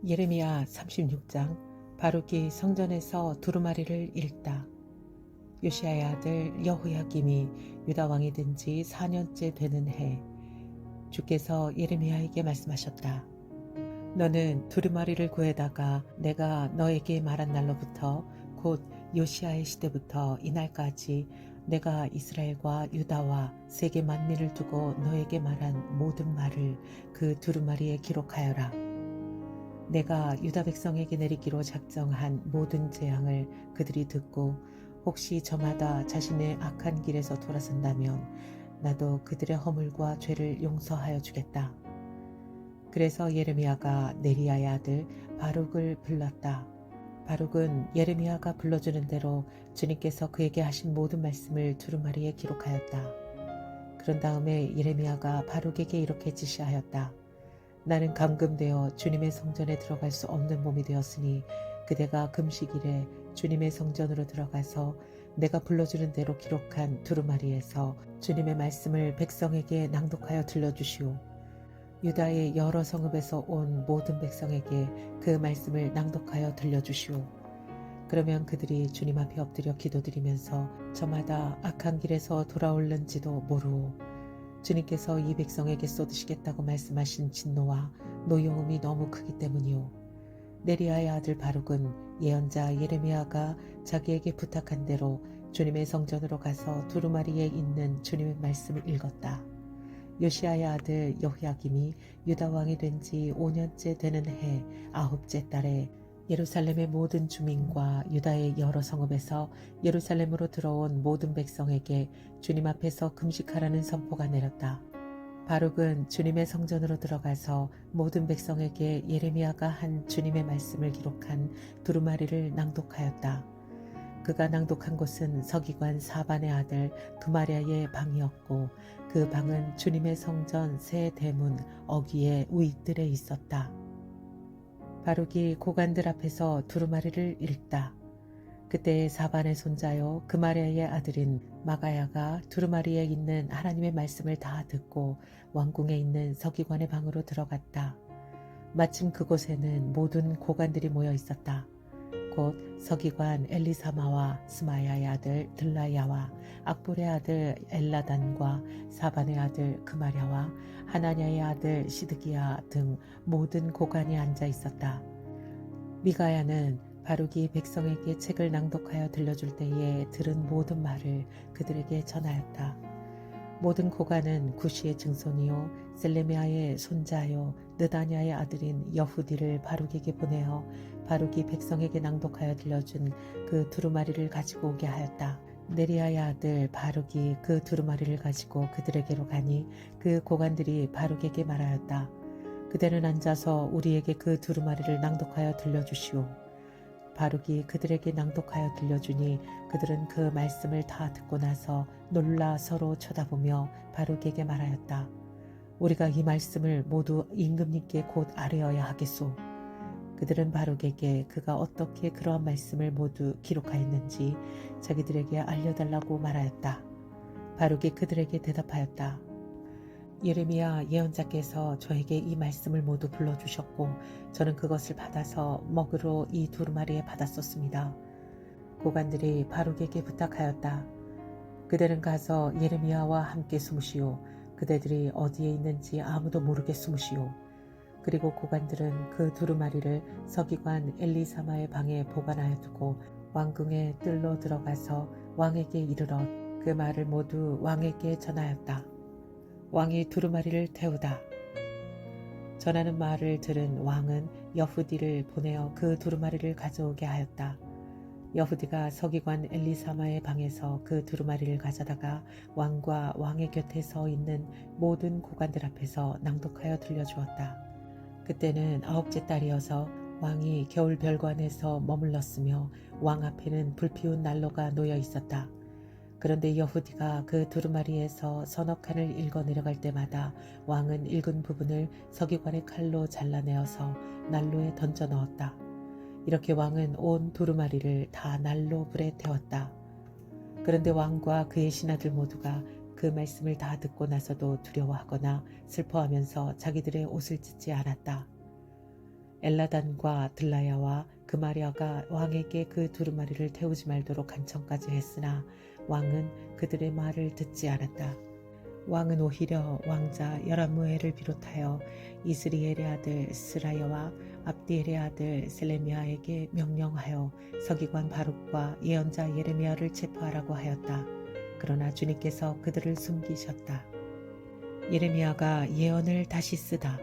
예레미야 36장. 바룩이 성전에서 두루마리를 읽다. 요시야의 아들 여호야김이 유다 왕이 된 지 4년째 되는 해, 주께서 예레미야에게 말씀하셨다. 너는 두루마리를 구해다가 내가 너에게 말한 날로부터 곧 요시야의 시대부터 이날까지 내가 이스라엘과 유다와 세계 만민을 두고 너에게 말한 모든 말을 그 두루마리에 기록하여라. 내가 유다 백성에게 내리기로 작정한 모든 재앙을 그들이 듣고 혹시 저마다 자신의 악한 길에서 돌아선다면 나도 그들의 허물과 죄를 용서하여 주겠다. 그래서 예레미야가 네리야의 아들 바룩을 불렀다. 바룩은 예레미야가 불러주는 대로 주님께서 그에게 하신 모든 말씀을 두루마리에 기록하였다. 그런 다음에 예레미야가 바룩에게 이렇게 지시하였다. 나는 감금되어 주님의 성전에 들어갈 수 없는 몸이 되었으니 그대가 금식일에 주님의 성전으로 들어가서 내가 불러주는 대로 기록한 두루마리에서 주님의 말씀을 백성에게 낭독하여 들려주시오. 유다의 여러 성읍에서 온 모든 백성에게 그 말씀을 낭독하여 들려주시오. 그러면 그들이 주님 앞에 엎드려 기도드리면서 저마다 악한 길에서 돌아올는지도 모르오. 주님께서 이 백성에게 쏟으시겠다고 말씀하신 진노와 노여움이 너무 크기 때문이오. 네리야의 아들 바룩은 예언자 예레미야가 자기에게 부탁한 대로 주님의 성전으로 가서 두루마리에 있는 주님의 말씀을 읽었다. 요시야의 아들 여호야김이 유다 왕이 된 지 5년째 되는 해 9째 달에 예루살렘의 모든 주민과 유다의 여러 성읍에서 예루살렘으로 들어온 모든 백성에게 주님 앞에서 금식하라는 선포가 내렸다. 바룩은 주님의 성전으로 들어가서 모든 백성에게 예레미야가 한 주님의 말씀을 기록한 두루마리를 낭독하였다. 그가 낭독한 곳은 서기관 사반의 아들 그마랴의 방이었고 그 방은 주님의 성전 새 대문 어귀의 우윗들에 있었다. 바룩이 고관들 앞에서 두루마리를 읽다. 그때 사반의 손자요 그마랴의 아들인 마가야가 두루마리에 있는 하나님의 말씀을 다 듣고 왕궁에 있는 서기관의 방으로 들어갔다. 마침 그곳에는 모든 고관들이 모여 있었다. 곧 서기관 엘리사마와 스마야의 아들 들라야와 악볼의 아들 엘라단과 사반의 아들 그마랴와 하나냐의 아들 시드기야 등 모든 고관이 앉아 있었다. 미가야는 바룩이 백성에게 책을 낭독하여 들려줄 때에 들은 모든 말을 그들에게 전하였다. 모든 고관은 구시의 증손이요 셀레미아의 손자요 느다냐의 아들인 여후디를 바룩에게 보내어 바룩이 백성에게 낭독하여 들려준 그 두루마리를 가지고 오게 하였다. 네리야의 아들 바룩이 그 두루마리를 가지고 그들에게로 가니 그 고관들이 바룩에게 말하였다. 그대는 앉아서 우리에게 그 두루마리를 낭독하여 들려주시오. 바룩이 그들에게 낭독하여 들려주니 그들은 그 말씀을 다 듣고 나서 놀라 서로 쳐다보며 바룩에게 말하였다. 우리가 이 말씀을 모두 임금님께 곧 아뢰어야 하겠소. 그들은 바룩에게 그가 어떻게 그러한 말씀을 모두 기록하였는지 자기들에게 알려달라고 말하였다. 바룩이 그들에게 대답하였다. 예레미야 예언자께서 저에게 이 말씀을 모두 불러주셨고 저는 그것을 받아서 먹으러 이 두루마리에 받았었습니다. 고관들이 바룩에게 부탁하였다. 그대는 가서 예레미야와 함께 숨으시오. 그대들이 어디에 있는지 아무도 모르게 숨으시오. 그리고 고관들은 그 두루마리를 서기관 엘리사마의 방에 보관하여 두고 왕궁의 뜰로 들어가서 왕에게 이르러 그 말을 모두 왕에게 전하였다. 왕이 두루마리를 태우다. 전하는 말을 들은 왕은 여후디를 보내어 그 두루마리를 가져오게 하였다. 여후디가 서기관 엘리사마의 방에서 그 두루마리를 가져다가 왕과 왕의 곁에 서 있는 모든 고관들 앞에서 낭독하여 들려주었다. 그때는 9째 달이어서 왕이 겨울 별관에서 머물렀으며 왕 앞에는 불피운 난로가 놓여 있었다. 그런데 여후디가 그 두루마리에서 서너 칸을 읽어 내려갈 때마다 왕은 읽은 부분을 서기관의 칼로 잘라내어서 난로에 던져 넣었다. 이렇게 왕은 온 두루마리를 다 난로 불에 태웠다. 그런데 왕과 그의 신하들 모두가 그 말씀을 다 듣고 나서도 두려워하거나 슬퍼하면서 자기들의 옷을 찢지 않았다. 엘라단과 들라야와 그마랴가 왕에게 그 두루마리를 태우지 말도록 간청까지 했으나 왕은 그들의 말을 듣지 않았다. 왕은 오히려 왕자 여라무엘을 비롯하여 이스리엘의 아들 스라야와 압디엘의 아들 셀레미야에게 명령하여 서기관 바룩과 예언자 예레미야를 체포하라고 하였다. 그러나 주님께서 그들을 숨기셨다. 예레미야가 예언을 다시 쓰다.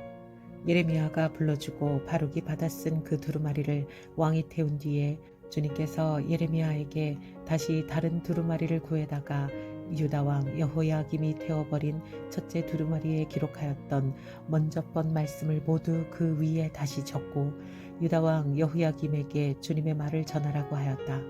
예레미야가 불러주고 바룩이 받아 쓴 그 두루마리를 왕이 태운 뒤에 주님께서 예레미야에게 다시 다른 두루마리를 구해다가 유다 왕 여호야김이 태워버린 첫째 두루마리에 기록하였던 먼저 번 말씀을 모두 그 위에 다시 적고 유다 왕 여호야김에게 주님의 말을 전하라고 하였다.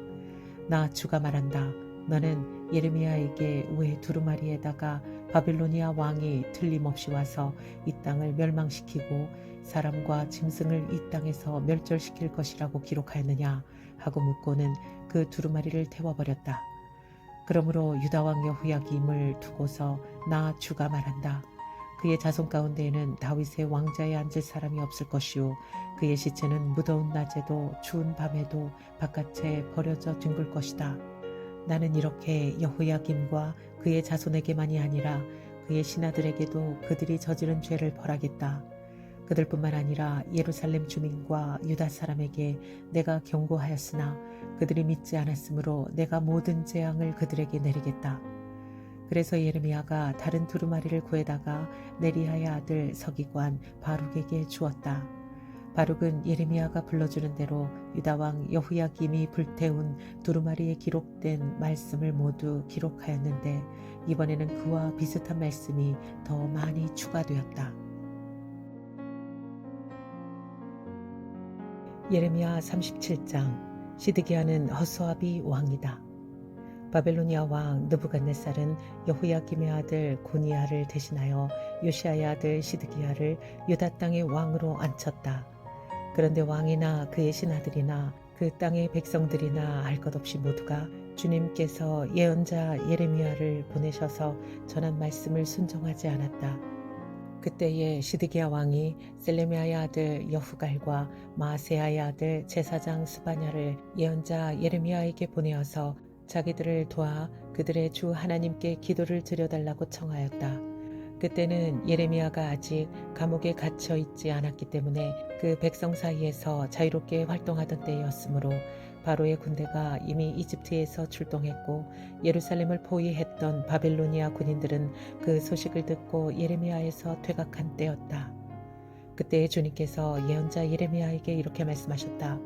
나 주가 말한다. 너는 예레미야에게 왜 두루마리에다가 바빌로니아 왕이 틀림없이 와서 이 땅을 멸망시키고 사람과 짐승을 이 땅에서 멸절시킬 것이라고 기록하였느냐 하고 묻고는 그 두루마리를 태워버렸다. 그러므로 유다왕 여호야김을 두고서 나 주가 말한다. 그의 자손 가운데에는 다윗의 왕자에 앉을 사람이 없을 것이요 그의 시체는 무더운 낮에도 추운 밤에도 바깥에 버려져 뒹굴 것이다. 나는 이렇게 여호야김과 그의 자손에게만이 아니라 그의 신하들에게도 그들이 저지른 죄를 벌하겠다. 그들뿐만 아니라 예루살렘 주민과 유다 사람에게 내가 경고하였으나 그들이 믿지 않았으므로 내가 모든 재앙을 그들에게 내리겠다. 그래서 예레미야가 다른 두루마리를 구해다가 네리야의 아들 서기관 바룩에게 주었다. 바룩은 예레미야가 불러주는 대로 유다왕 여호야김이 불태운 두루마리에 기록된 말씀을 모두 기록하였는데 이번에는 그와 비슷한 말씀이 더 많이 추가되었다. 예레미야 37장 시드기야는 허수아비 왕이다. 바벨로니아 왕 느부갓네살은 여호야김의 아들 고니야를 대신하여 요시야의 아들 시드기야를 유다 땅의 왕으로 앉혔다. 그런데 왕이나 그의 신하들이나 그 땅의 백성들이나 할 것 없이 모두가 주님께서 예언자 예레미야를 보내셔서 전한 말씀을 순종하지 않았다. 그때에 시드기야 왕이 셀레미야의 아들 여후갈과 마세야의 아들 제사장 스바냐를 예언자 예레미야에게 보내어서 자기들을 도와 그들의 주 하나님께 기도를 드려달라고 청하였다. 그때는 예레미야가 아직 감옥에 갇혀 있지 않았기 때문에 그 백성 사이에서 자유롭게 활동하던 때였으므로 바로의 군대가 이미 이집트에서 출동했고 예루살렘을 포위했던 바벨로니아 군인들은 그 소식을 듣고 예레미야에서 퇴각한 때였다. 그때 주님께서 예언자 예레미야에게 이렇게 말씀하셨다.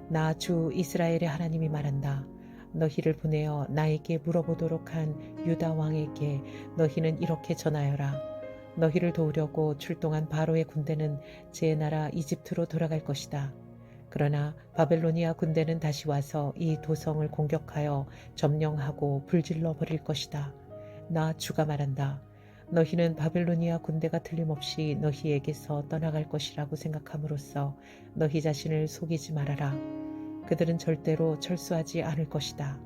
나 주 이스라엘의 하나님이 말한다. 너희를 보내어 나에게 물어보도록 한 유다 왕에게 너희는 이렇게 전하여라. 너희를 도우려고 출동한 바로의 군대는 제 나라 이집트로 돌아갈 것이다. 그러나 바벨로니아 군대는 다시 와서 이 도성을 공격하여 점령하고 불질러 버릴 것이다. 나 주가 말한다. 너희는 바벨로니아 군대가 틀림없이 너희에게서 떠나갈 것이라고 생각함으로써 너희 자신을 속이지 말아라. 그들은 절대로 철수하지 않을 것이다.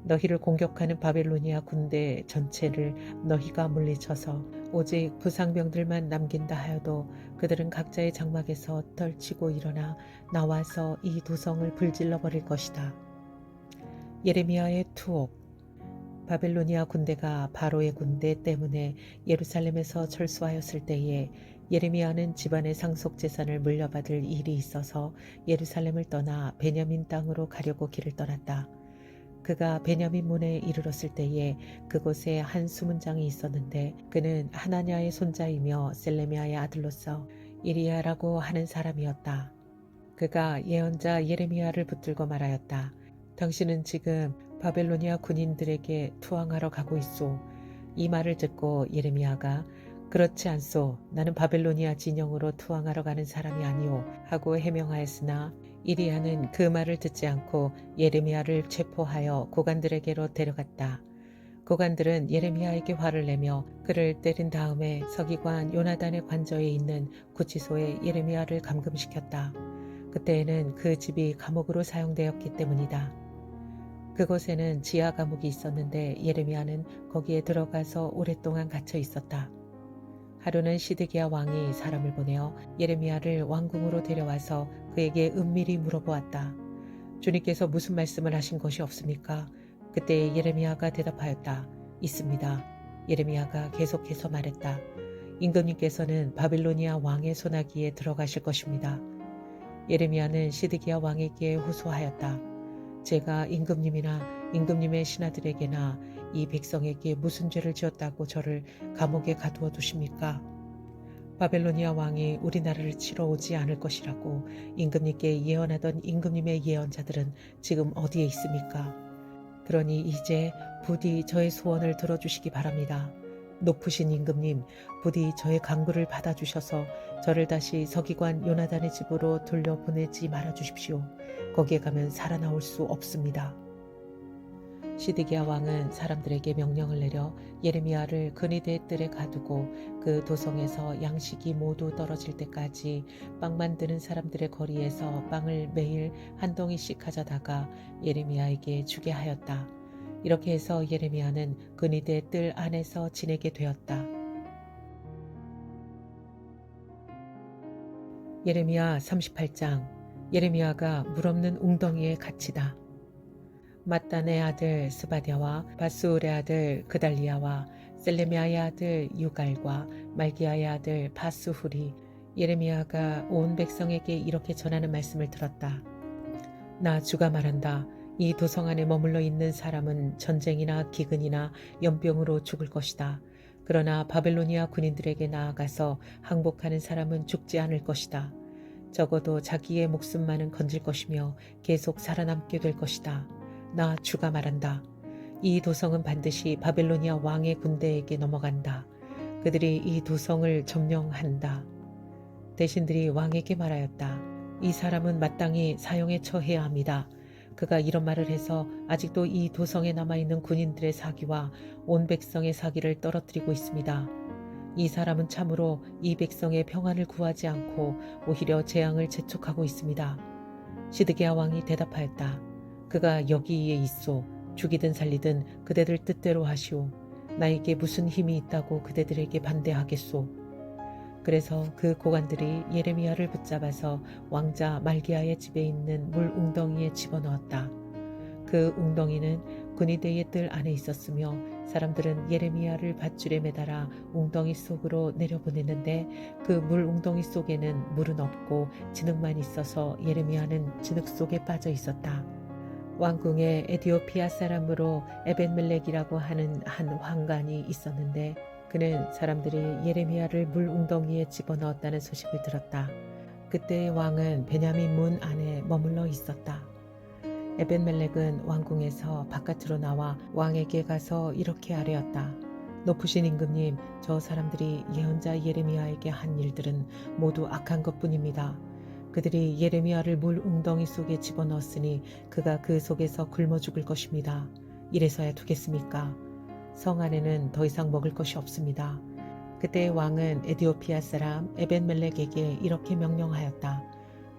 너희를 공격하는 바벨로니아 군대 전체를 너희가 물리쳐서 오직 부상병들만 남긴다 하여도 그들은 각자의 장막에서 떨치고 일어나 나와서 이 도성을 불질러 버릴 것이다. 예레미야의 투옥. 바벨로니아 군대가 바로의 군대 때문에 예루살렘에서 철수하였을 때에 예레미야는 집안의 상속재산을 물려받을 일이 있어서 예루살렘을 떠나 베냐민 땅으로 가려고 길을 떠났다. 그가 베냐민 문에 이르렀을 때에 그곳에 한 수문장이 있었는데 그는 하나냐의 손자이며 셀레미야의 아들로서 이리야라고 하는 사람이었다. 그가 예언자 예레미야를 붙들고 말하였다. 당신은 지금 바벨로니아 군인들에게 투항하러 가고 있소. 이 말을 듣고 예레미야가 그렇지 않소. 나는 바벨로니아 진영으로 투항하러 가는 사람이 아니오 하고 해명하였으나 이리야는 그 말을 듣지 않고 예레미야를 체포하여 고관들에게로 데려갔다. 고관들은 예레미야에게 화를 내며 그를 때린 다음에 서기관 요나단의 관저에 있는 구치소에 예레미야를 감금시켰다. 그때에는 그 집이 감옥으로 사용되었기 때문이다. 그곳에는 지하 감옥이 있었는데 예레미야는 거기에 들어가서 오랫동안 갇혀 있었다. 하루는 시드기야 왕이 사람을 보내어 예레미야를 왕궁으로 데려와서 그에게 은밀히 물어보았다. 주님께서 무슨 말씀을 하신 것이 없습니까? 그때 예레미야가 대답하였다. 있습니다. 예레미야가 계속해서 말했다. 임금님께서는 바빌로니아 왕의 손아귀에 들어가실 것입니다. 예레미야는 시드기야 왕에게 호소하였다. 제가 임금님이나 임금님의 신하들에게나 이 백성에게 무슨 죄를 지었다고 저를 감옥에 가두어 두십니까? 바벨로니아 왕이 우리나라를 치러 오지 않을 것이라고 임금님께 예언하던 임금님의 예언자들은 지금 어디에 있습니까? 그러니 이제 부디 저의 소원을 들어주시기 바랍니다. 높으신 임금님, 부디 저의 간구를 받아주셔서 저를 다시 서기관 요나단의 집으로 돌려보내지 말아주십시오. 거기에 가면 살아나올 수 없습니다. 시드기야 왕은 사람들에게 명령을 내려 예레미야를 근위대 뜰에 가두고 그 도성에서 양식이 모두 떨어질 때까지 빵 만드는 사람들의 거리에서 빵을 매일 한 덩이씩 가져다가 예레미야에게 주게 하였다. 이렇게 해서 예레미야는 근위대 뜰 안에서 지내게 되었다. 예레미야 38장. 예레미야가 물없는 웅덩이에 갇히다. mat단의 아들 스바랴와 바스울의 아들 그달리야와 셀레미야의 아들 유갈과 말기야의 아들 바스훌이 예레미야가 온 백성에게 이렇게 전하는 말씀을 들었다. 나 주가 말한다. 이 도성 안에 머물러 있는 사람은 전쟁이나 기근이나 연병으로 죽을 것이다. 그러나 바벨로니아 군인들에게 나아가서 항복하는 사람은 죽지 않을 것이다. 적어도 자기의 목숨만은 건질 것이며 계속 살아남게 될 것이다. 나 주가 말한다. 이 도성은 반드시 바벨로니아 왕의 군대에게 넘어간다. 그들이 이 도성을 점령한다. 대신들이 왕에게 말하였다. 이 사람은 마땅히 사형에 처해야 합니다. 그가 이런 말을 해서 아직도 이 도성에 남아있는 군인들의 사기와 온 백성의 사기를 떨어뜨리고 있습니다. 이 사람은 참으로 이 백성의 평안을 구하지 않고 오히려 재앙을 재촉하고 있습니다. 시드기야 왕이 대답하였다. 그가 여기에 있소. 죽이든 살리든 그대들 뜻대로 하시오. 나에게 무슨 힘이 있다고 그대들에게 반대하겠소. 그래서 그 고관들이 예레미야를 붙잡아서 왕자 말기야의 집에 있는 물 웅덩이에 집어넣었다. 그 웅덩이는 군위대의 뜰 안에 있었으며 사람들은 예레미야를 밧줄에 매달아 웅덩이 속으로 내려보냈는데 그 물 웅덩이 속에는 물은 없고 진흙만 있어서 예레미야는 진흙 속에 빠져 있었다. 왕궁에 에디오피아 사람으로 에벤멜렉이라고 하는 한 왕관이 있었는데 그는 사람들이 예레미야를 물 웅덩이에 집어넣었다는 소식을 들었다. 그때 왕은 베냐민 문 안에 머물러 있었다. 에벤멜렉은 왕궁에서 바깥으로 나와 왕에게 가서 이렇게 아뢰었다. 높으신 임금님, 저 사람들이 예언자 예레미야에게 한 일들은 모두 악한 것뿐입니다. 그들이 예레미야를 물 웅덩이 속에 집어넣었으니 그가 그 속에서 굶어 죽을 것입니다. 이래서야 두겠습니까? 성 안에는 더 이상 먹을 것이 없습니다. 그때 왕은 에디오피아 사람 에벤멜렉에게 이렇게 명령하였다.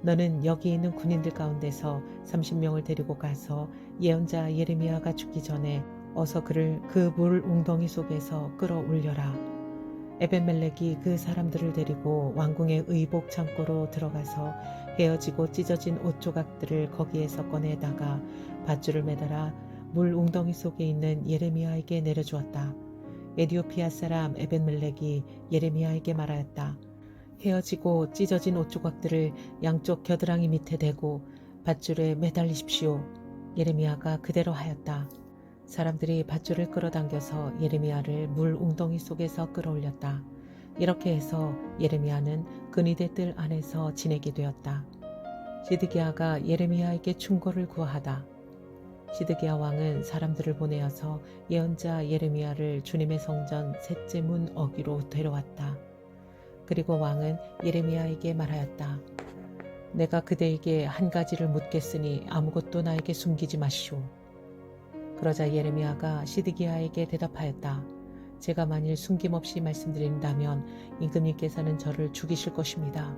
너는 여기 있는 군인들 가운데서 30명을 데리고 가서 예언자 예레미야가 죽기 전에 어서 그를 그 물 웅덩이 속에서 끌어올려라. 에벤멜렉이 그 사람들을 데리고 왕궁의 의복 창고로 들어가서 헤어지고 찢어진 옷 조각들을 거기에서 꺼내다가 밧줄을 매달아 물 웅덩이 속에 있는 예레미야에게 내려주었다. 에디오피아 사람 에벤멜렉이 예레미야에게 말하였다. 헤어지고 찢어진 옷 조각들을 양쪽 겨드랑이 밑에 대고 밧줄에 매달리십시오. 예레미야가 그대로 하였다. 사람들이 밧줄을 끌어당겨서 예레미야를 물 웅덩이 속에서 끌어올렸다. 이렇게 해서 예레미야는 근위대 뜰 안에서 지내게 되었다. 시드기야가 예레미야에게 충고를 구하다. 시드기야 왕은 사람들을 보내어서 예언자 예레미야를 주님의 성전 셋째 문 어귀로 데려왔다. 그리고 왕은 예레미야에게 말하였다. 내가 그대에게 한 가지를 묻겠으니 아무것도 나에게 숨기지 마시오. 그러자 예레미야가 시드기야에게 대답하였다. 제가 만일 숨김없이 말씀드린다면 임금님께서는 저를 죽이실 것입니다.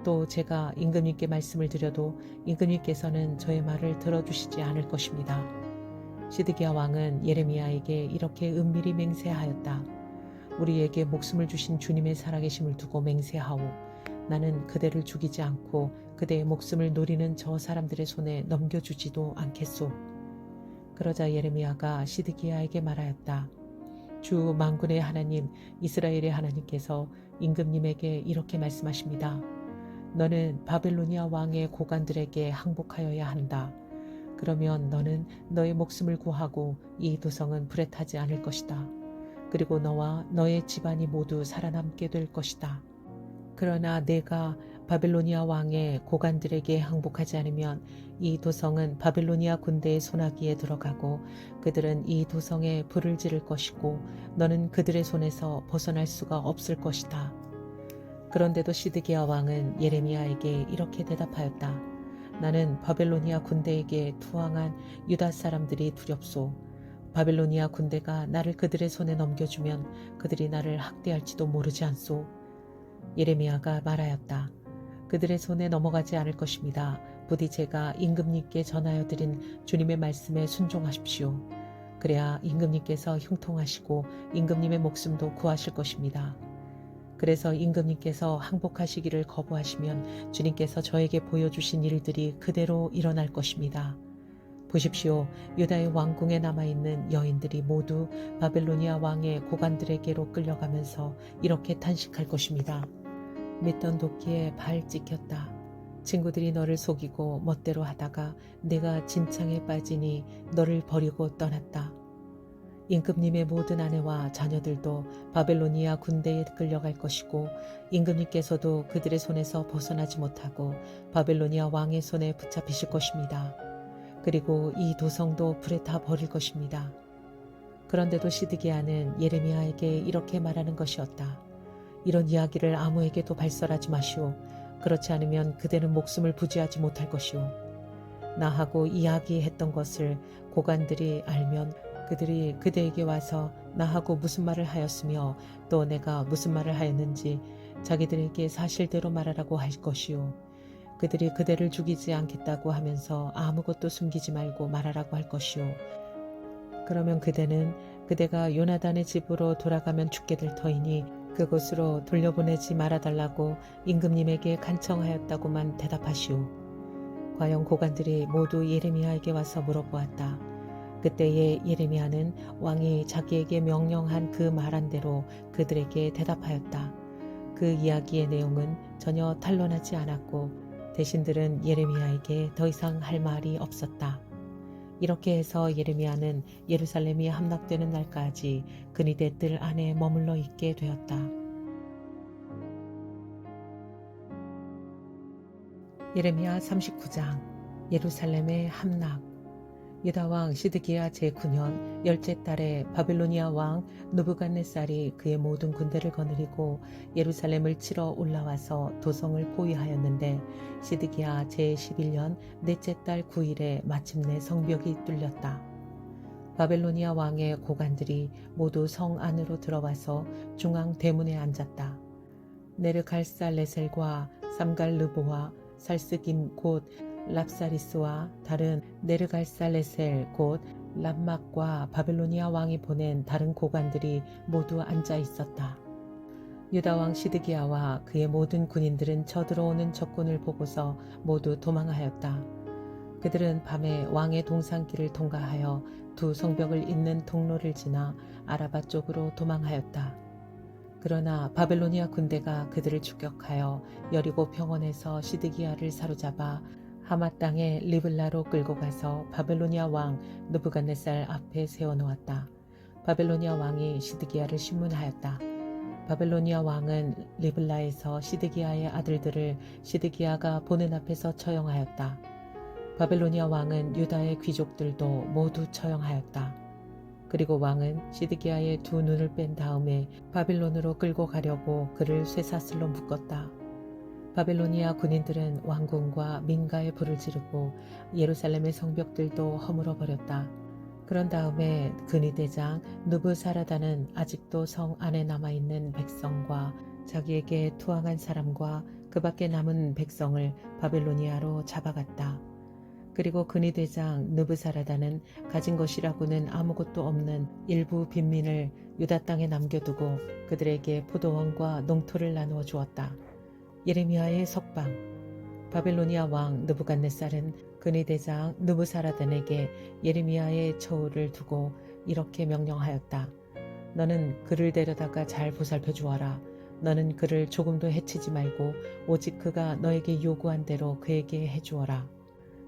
또 제가 임금님께 말씀을 드려도 임금님께서는 저의 말을 들어주시지 않을 것입니다. 시드기야 왕은 예레미야에게 이렇게 은밀히 맹세하였다. 우리에게 목숨을 주신 주님의 살아계심을 두고 맹세하오. 나는 그대를 죽이지 않고 그대의 목숨을 노리는 저 사람들의 손에 넘겨주지도 않겠소. 그러자 예레미야가 시드기야에게 말하였다. 주 만군의 하나님 이스라엘의 하나님께서 임금님에게 이렇게 말씀하십니다. 너는 바벨로니아 왕의 고관들에게 항복하여야 한다. 그러면 너는 너의 목숨을 구하고 이 도성은 불에 타지 않을 것이다. 그리고 너와 너의 집안이 모두 살아남게 될 것이다. 그러나 내가 바벨로니아 왕의 고관들에게 항복하지 않으면 이 도성은 바벨로니아 군대의 손아귀에 들어가고 그들은 이 도성에 불을 지를 것이고 너는 그들의 손에서 벗어날 수가 없을 것이다. 그런데도 시드기야 왕은 예레미야에게 이렇게 대답하였다. 나는 바벨로니아 군대에게 투항한 유다 사람들이 두렵소. 바벨로니아 군대가 나를 그들의 손에 넘겨주면 그들이 나를 학대할지도 모르지 않소. 예레미야가 말하였다. 그들의 손에 넘어가지 않을 것입니다. 부디 제가 임금님께 전하여 드린 주님의 말씀에 순종하십시오. 그래야 임금님께서 형통하시고 임금님의 목숨도 구하실 것입니다. 그래서 임금님께서 항복하시기를 거부하시면 주님께서 저에게 보여주신 일들이 그대로 일어날 것입니다. 보십시오. 유다의 왕궁에 남아있는 여인들이 모두 바벨로니아 왕의 고관들에게로 끌려가면서 이렇게 탄식할 것입니다. 믿던 도끼에 발 찍혔다. 친구들이 너를 속이고 멋대로 하다가 내가 진창에 빠지니 너를 버리고 떠났다. 임금님의 모든 아내와 자녀들도 바벨로니아 군대에 끌려갈 것이고 임금님께서도 그들의 손에서 벗어나지 못하고 바벨로니아 왕의 손에 붙잡히실 것입니다. 그리고 이 도성도 불에 타 버릴 것입니다. 그런데도 시드기야는 예레미야에게 이렇게 말하는 것이었다. 이런 이야기를 아무에게도 발설하지 마시오. 그렇지 않으면 그대는 목숨을 부지하지 못할 것이오. 나하고 이야기했던 것을 고관들이 알면 그들이 그대에게 와서 나하고 무슨 말을 하였으며 또 내가 무슨 말을 하였는지 자기들에게 사실대로 말하라고 할 것이오. 그들이 그대를 죽이지 않겠다고 하면서 아무것도 숨기지 말고 말하라고 할 것이오. 그러면 그대는 그대가 요나단의 집으로 돌아가면 죽게 될 터이니 그곳으로 돌려보내지 말아달라고 임금님에게 간청하였다고만 대답하시오. 과연 고관들이 모두 예레미야에게 와서 물어보았다. 그때에 예레미야는 왕이 자기에게 명령한 그 말한 대로 그들에게 대답하였다. 그 이야기의 내용은 전혀 탄로나지 않았고 대신들은 예레미야에게 더 이상 할 말이 없었다. 이렇게 해서 예레미야는 예루살렘이 함락되는 날까지 근위대 뜰 안에 머물러 있게 되었다. 예레미야 39장 예루살렘의 함락. 유다왕 시드기야 제9년 열째 달에 바벨로니아 왕 느부갓네살이 그의 모든 군대를 거느리고 예루살렘을 치러 올라와서 도성을 포위하였는데 시드기야 제11년 넷째 달 9일에 마침내 성벽이 뚫렸다. 바벨로니아 왕의 고관들이 모두 성 안으로 들어와서 중앙 대문에 앉았다. 네르갈살레셀과 삼갈르보와 살스김 곧 랍사리스와 다른 네르갈살레셀 곧 람막과 바벨로니아 왕이 보낸 다른 고관들이 모두 앉아 있었다. 유다 왕 시드기야와 그의 모든 군인들은 쳐들어오는 적군을 보고서 모두 도망하였다. 그들은 밤에 왕의 동산길을 통과하여 두 성벽을 잇는 통로를 지나 아라바 쪽으로 도망하였다. 그러나 바벨로니아 군대가 그들을 추격하여 여리고 평원에서 시드기야를 사로잡아 하맛 땅의 리블라로 끌고 가서 바벨로니아 왕 느부갓네살 앞에 세워놓았다. 바벨로니아 왕이 시드기야를 신문하였다. 바벨로니아 왕은 리블라에서 시드기야의 아들들을 시드기야가 보는 앞에서 처형하였다. 바벨로니아 왕은 유다의 귀족들도 모두 처형하였다. 그리고 왕은 시드기야의 두 눈을 뺀 다음에 바빌론으로 끌고 가려고 그를 쇠사슬로 묶었다. 바벨로니아 군인들은 왕궁과 민가에 불을 지르고 예루살렘의 성벽들도 허물어 버렸다. 그런 다음에 근위대장 느부사라단은 아직도 성 안에 남아있는 백성과 자기에게 투항한 사람과 그 밖에 남은 백성을 바벨로니아로 잡아갔다. 그리고 근위대장 느부사라단은 가진 것이라고는 아무것도 없는 일부 빈민을 유다 땅에 남겨두고 그들에게 포도원과 농토를 나누어 주었다. 예레미야의 석방. 바빌로니아 왕 느부갓네살은 근위 대장 느부사라단에게 예레미야의 처우를 두고 이렇게 명령하였다. 너는 그를 데려다가 잘 보살펴 주어라. 너는 그를 조금도 해치지 말고 오직 그가 너에게 요구한 대로 그에게 해주어라.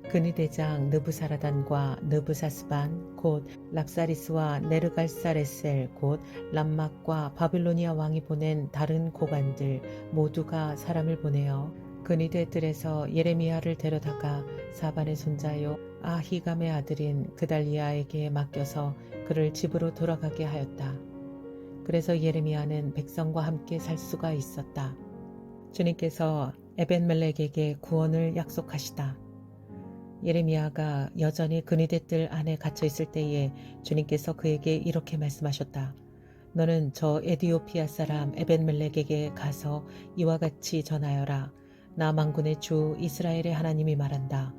근위 대장 느부사라단과 느부사스반 곧 랍사리스와 네르갈사레셀 곧 람막과 바빌로니아 왕이 보낸 다른 고관들 모두가 사람을 보내어 근위대 뜰에서 예레미야를 데려다가 사반의 손자요 아히감의 아들인 그달리아에게 맡겨서 그를 집으로 돌아가게 하였다. 그래서 예레미야는 백성과 함께 살 수가 있었다. 주님께서 에벤멜렉에게 구원을 약속하시다. 예레미야가 여전히 근위대 뜰 안에 갇혀 있을 때에 주님께서 그에게 이렇게 말씀하셨다. 너는 저 에디오피아 사람 에벤멜렉에게 가서 이와 같이 전하여라. 나 만군의 주 이스라엘의 하나님이 말한다.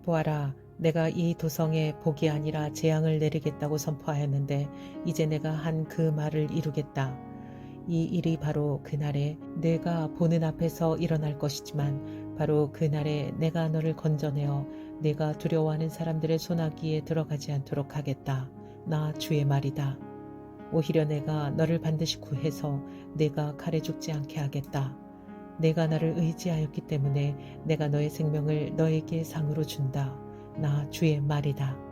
보아라, 내가 이 도성에 복이 아니라 재앙을 내리겠다고 선포하였는데 이제 내가 한 그 말을 이루겠다. 이 일이 바로 그날에 내가 보는 앞에서 일어날 것이지만 바로 그날에 내가 너를 건져내어 내가 두려워하는 사람들의 손아귀에 들어가지 않도록 하겠다. 나 주의 말이다. 오히려 내가 너를 반드시 구해서 내가 칼에 죽지 않게 하겠다. 내가 나를 의지하였기 때문에 내가 너의 생명을 너에게 상으로 준다. 나 주의 말이다.